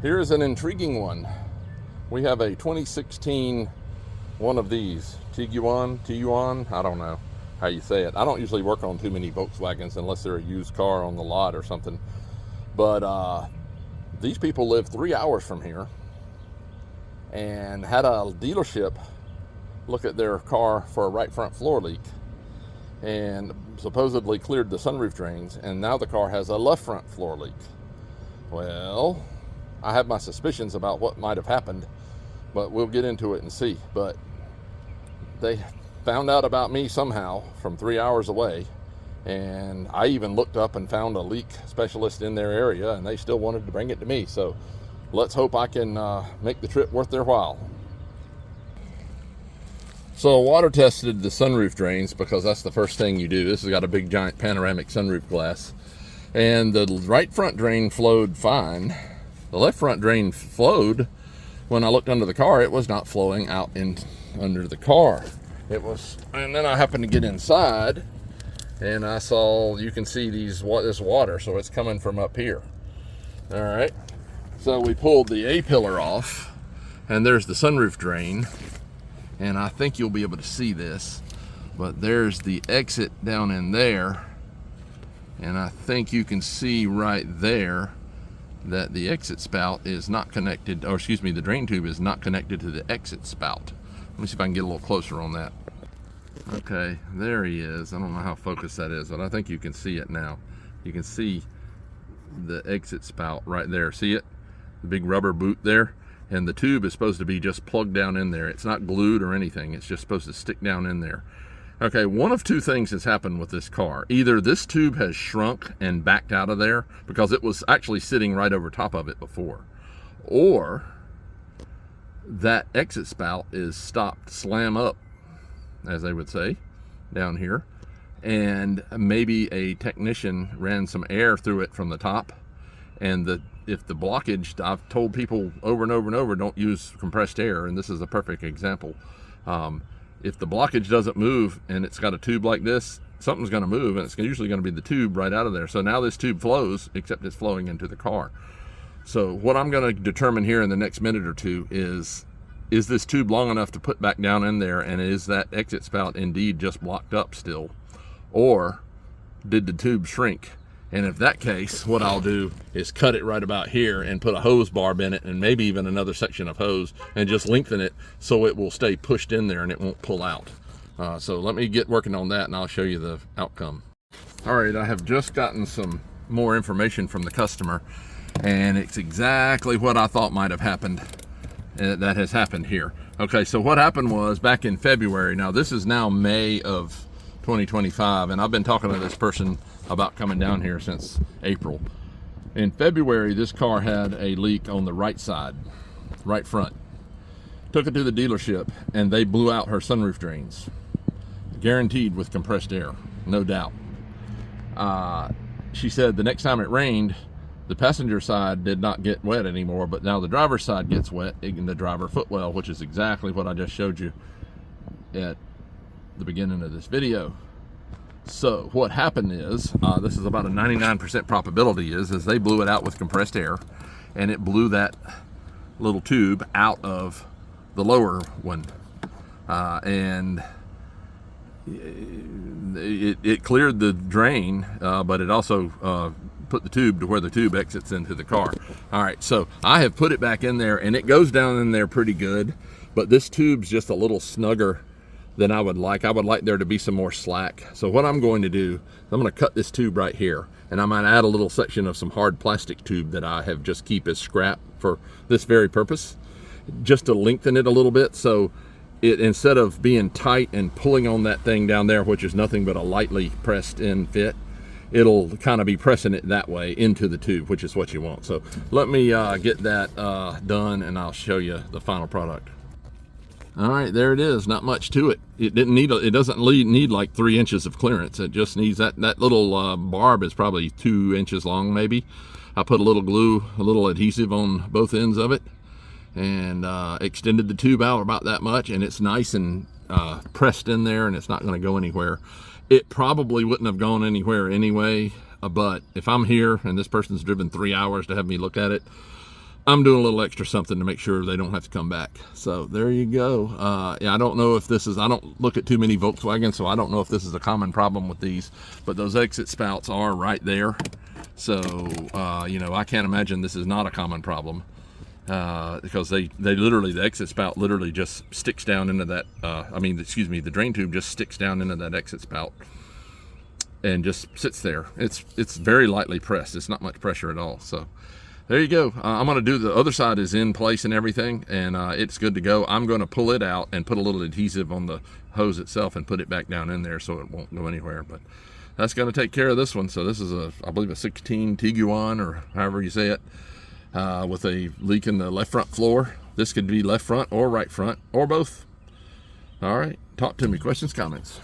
Here is an intriguing one. We have a 2016 one of these, Tiguan, I don't know how you say it. I don't usually work on too many Volkswagens unless they're a used car on the lot or something. But these people live 3 hours from here and had a dealership look at their car for a right front floor leak and supposedly cleared the sunroof drains, and now the car has a left front floor leak. Well, I have my suspicions about what might have happened, but we'll get into it and see. But they found out about me somehow from 3 hours away, and I even looked up and found a leak specialist in their area, and they still wanted to bring it to me. So let's hope I can make the trip worth their while. So I water tested the sunroof drains because that's the first thing you do. This has got a big giant panoramic sunroof glass, and the right front drain flowed fine. The left front drain flowed. When I looked under the car, it was not flowing out under the car. It was, and then I happened to get inside, and I saw, you can see this water, so it's coming from up here. All right, so we pulled the A-pillar off, and there's the sunroof drain, and I think you'll be able to see this, but there's the exit down in there, and I think you can see right there that the exit spout is not connected, or excuse me, the drain tube is not connected to the exit spout. Let me see if I can get a little closer on that. Okay, there he is. I don't know how focused that is, but I think you can see it now. You can see the exit spout right there. See it? The big rubber boot there. And the tube is supposed to be just plugged down in there. It's not glued or anything. It's just supposed to stick down in there. Okay, one of two things has happened with this car. Either this tube has shrunk and backed out of there because it was actually sitting right over top of it before, or that exit spout is stopped slam up, as they would say, down here, and maybe a technician ran some air through it from the top, and if the blockage, I've told people over and over and over, don't use compressed air, and this is a perfect example. If the blockage doesn't move and it's got a tube like this, something's going to move, and it's usually going to be the tube right out of there. So now this tube flows, except it's flowing into the car. So what I'm going to determine here in the next minute or two is this tube long enough to put back down in there, and is that exit spout indeed just blocked up still, or did the tube shrink? And if that case, what I'll do is cut it right about here and put a hose barb in it, and maybe even another section of hose, and just lengthen it so it will stay pushed in there and it won't pull out. So let me get working on that, and I'll show you the outcome. All right, I have just gotten some more information from the customer, and it's exactly what I thought might have happened. That has happened here. Okay, so what happened was back in February. Now this is now May of 2025, and I've been talking to this person about coming down here since April. In February, this car had a leak on the right side, right front. Took it to the dealership, and they blew out her sunroof drains, guaranteed with compressed air, no doubt. She said the next time it rained, the passenger side did not get wet anymore, but now the driver's side gets wet in the driver footwell, which is exactly what I just showed you at the beginning of this video. So what happened is, this is about a 99% probability is they blew it out with compressed air, and it blew that little tube out of the lower one, and it cleared the drain, but it also put the tube to where the tube exits into the car. All right, so I have put it back in there, and it goes down in there pretty good, but this tube's just a little snugger than I would like. I would like there to be some more slack. So what I'm going to do, I'm going to cut this tube right here, and I might add a little section of some hard plastic tube that I have just keep as scrap for this very purpose, just to lengthen it a little bit, so it, instead of being tight and pulling on that thing down there, which is nothing but a lightly pressed in fit, it'll kind of be pressing it that way into the tube, which is what you want. So let me get that done, and I'll show you the final product. All right, there it is. Not much to it. It doesn't need like 3 inches of clearance. It just needs that little barb is probably 2 inches long, maybe. I put a little glue, a little adhesive on both ends of it, and extended the tube out about that much, and it's nice and pressed in there, and it's not going to go anywhere. It probably wouldn't have gone anywhere anyway, but if I'm here and this person's driven 3 hours to have me look at it, I'm doing a little extra something to make sure they don't have to come back. So there you go. Yeah, I don't know if this is, I don't look at too many Volkswagens, so I don't know if this is a common problem with these, but those exit spouts are right there. So, you know, I can't imagine this is not a common problem, because they literally, the exit spout literally just sticks down into that, the drain tube just sticks down into that exit spout and just sits there. It's very lightly pressed. It's not much pressure at all. So there you go. I'm going to do the other side is in place and everything, and it's good to go. I'm going to pull it out and put a little adhesive on the hose itself and put it back down in there so it won't go anywhere. But that's going to take care of this one. So this is I believe a 16 Tiguan, or however you say it, with a leak in the left front floor. This could be left front or right front or both. All right, talk to me. Questions, comments?